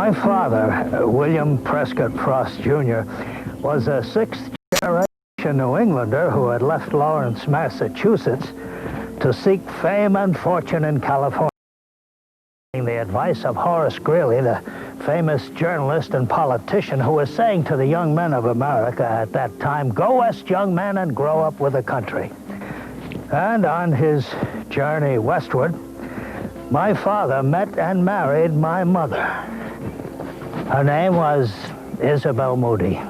My father, William Prescott Frost Jr., was a sixth-generation New Englander who had left Lawrence, Massachusetts, to seek fame and fortune in California. The advice of Horace Greeley, the famous journalist and politician who was saying to the young men of America at that time, "Go west, young men, and grow up with the country." And on his journey westward, my father met and married my mother. Her name was Isabel Moody.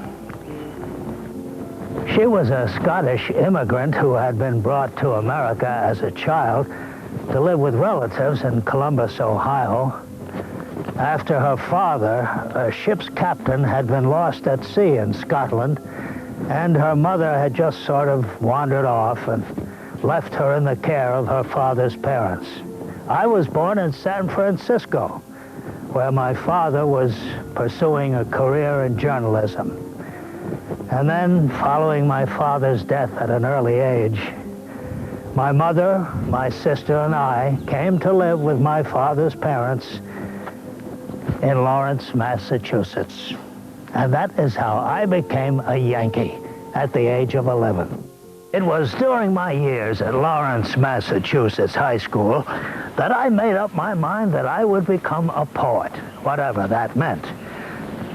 She was a Scottish immigrant who had been brought to America as a child to live with relatives in Columbus, Ohio, after her father, a ship's captain, had been lost at sea in Scotland, and her mother had just sort of wandered off and left her in the care of her father's parents. I was born in San Francisco, where my father was pursuing a career in journalism. And then, following my father's death at an early age, my mother, my sister, and I came to live with my father's parents in Lawrence, Massachusetts. And that is how I became a Yankee at the age of 11. It was during my years at Lawrence, Massachusetts High School that I made up my mind that I would become a poet, whatever that meant.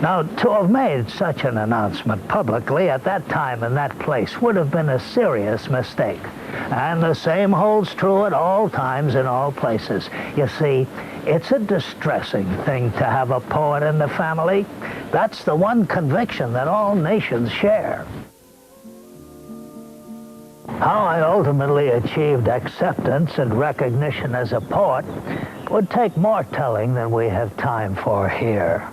Now, to have made such an announcement publicly at that time and that place would have been a serious mistake. And the same holds true at all times in all places. You see, it's a distressing thing to have a poet in the family. That's the one conviction that all nations share. How I ultimately achieved acceptance and recognition as a poet would take more telling than we have time for here.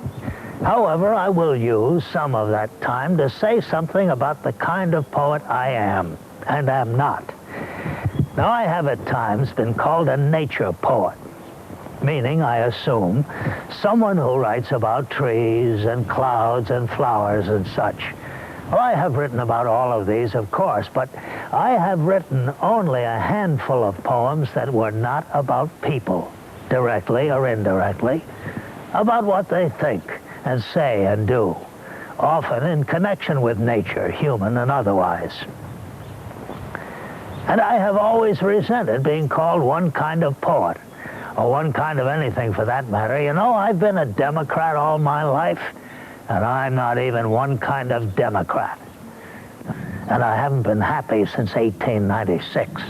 However, I will use some of that time to say something about the kind of poet I am and am not. Now, I have at times been called a nature poet, meaning, I assume, someone who writes about trees and clouds and flowers and such. Well, I have written about all of these, of course, but I have written only a handful of poems that were not about people, directly or indirectly, about what they think and say and do, often in connection with nature, human and otherwise. And I have always resented being called one kind of poet, or one kind of anything for that matter. You know, I've been a Democrat all my life, and I'm not even one kind of Democrat. And I haven't been happy since 1896.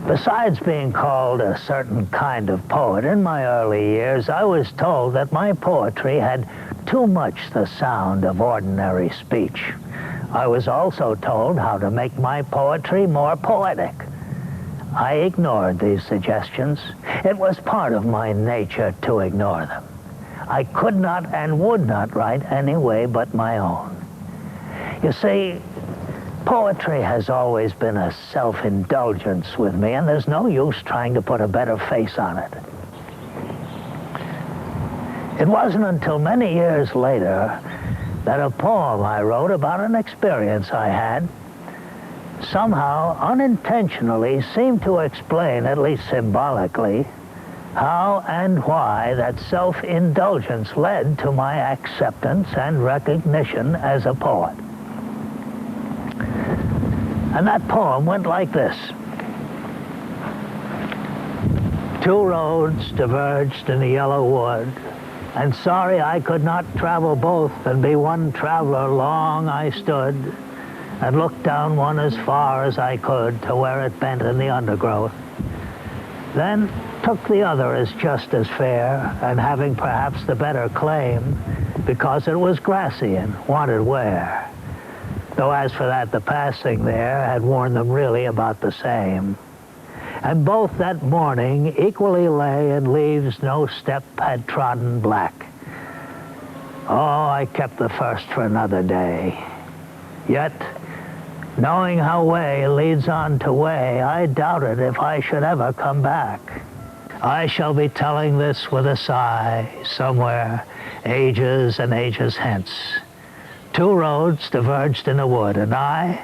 Besides being called a certain kind of poet, in my early years, I was told that my poetry had too much the sound of ordinary speech. I was also told how to make my poetry more poetic. I ignored these suggestions. It was part of my nature to ignore them. I could not and would not write any way but my own. You see, poetry has always been a self-indulgence with me, and there's no use trying to put a better face on it. It wasn't until many years later that a poem I wrote about an experience I had somehow unintentionally seemed to explain, at least symbolically, how and why that self-indulgence led to my acceptance and recognition as a poet. And that poem went like this. Two roads diverged in the yellow wood, and sorry I could not travel both and be one traveler, long I stood and looked down one as far as I could to where it bent in the undergrowth. Then took the other as just as fair, and having perhaps the better claim, because it was grassy and wanted wear. Though as for that, the passing there had worn them really about the same. And both that morning equally lay in leaves no step had trodden black. Oh, I kept the first for another day. Yet, knowing how way leads on to way, I doubted if I should ever come back. I shall be telling this with a sigh somewhere, ages and ages hence. Two roads diverged in a wood, and I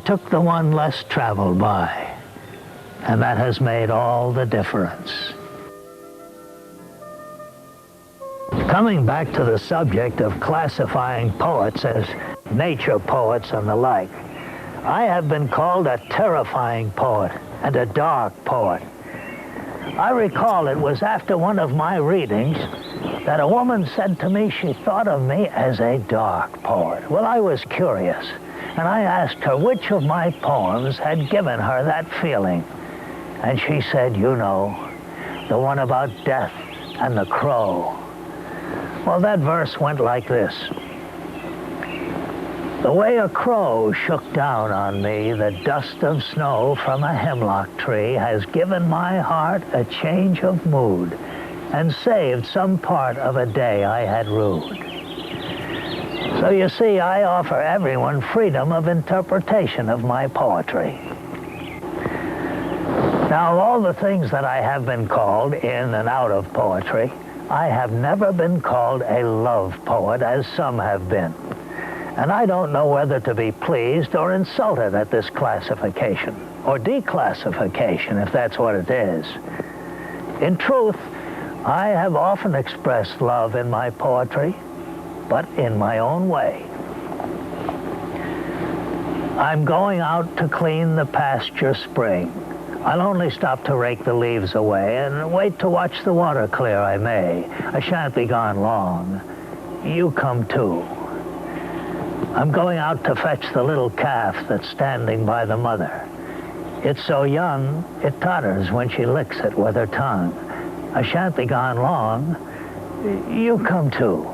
took the one less traveled by. And that has made all the difference. Coming back to the subject of classifying poets as nature poets and the like, I have been called a terrifying poet and a dark poet. I recall it was after one of my readings that a woman said to me she thought of me as a dark poet. Well, I was curious, and I asked her which of my poems had given her that feeling. And she said, you know, the one about death and the crow. Well, that verse went like this. The way a crow shook down on me the dust of snow from a hemlock tree has given my heart a change of mood and saved some part of a day I had rued. So you see, I offer everyone freedom of interpretation of my poetry. Now, of all the things that I have been called in and out of poetry, I have never been called a love poet, as some have been. And I don't know whether to be pleased or insulted at this classification, or declassification, if that's what it is. In truth, I have often expressed love in my poetry, but in my own way. I'm going out to clean the pasture spring. I'll only stop to rake the leaves away and wait to watch the water clear I may. I shan't be gone long. You come too. I'm going out to fetch the little calf that's standing by the mother. It's so young, it totters when she licks it with her tongue. I shan't be gone long. You come too.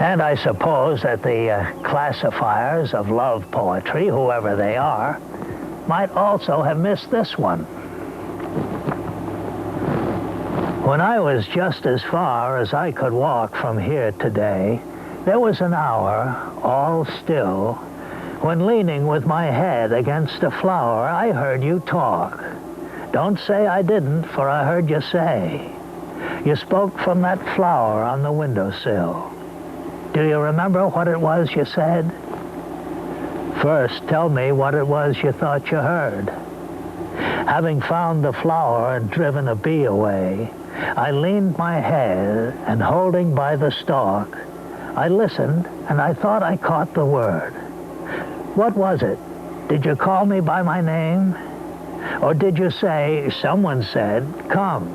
And I suppose that the classifiers of love poetry, whoever they are, might also have missed this one. When I was just as far as I could walk from here today, there was an hour, all still, when leaning with my head against a flower, I heard you talk. Don't say I didn't, for I heard you say. You spoke from that flower on the windowsill. Do you remember what it was you said? First, tell me what it was you thought you heard. Having found the flower and driven a bee away, I leaned my head, and holding by the stalk, I listened, and I thought I caught the word. What was it? Did you call me by my name? Or did you say, someone said, come?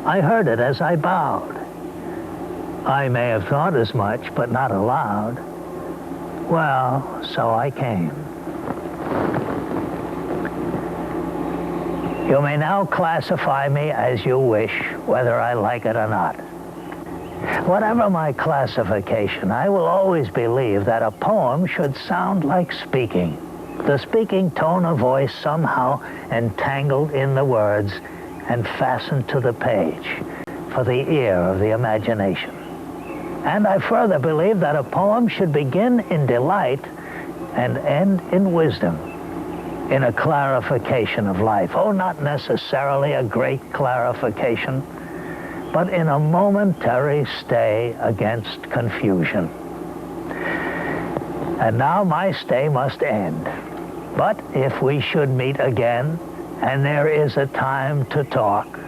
I heard it as I bowed. I may have thought as much, but not aloud. Well, so I came. You may now classify me as you wish, whether I like it or not. Whatever my classification, I will always believe that a poem should sound like speaking. The speaking tone of voice somehow entangled in the words and fastened to the page for the ear of the imagination. And I further believe that a poem should begin in delight and end in wisdom, in a clarification of life. Oh, not necessarily a great clarification, but in a momentary stay against confusion. And now my stay must end. But if we should meet again, and there is a time to talk,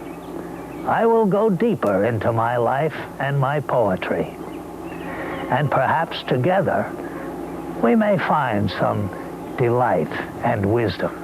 I will go deeper into my life and my poetry. And perhaps together, we may find some delight and wisdom.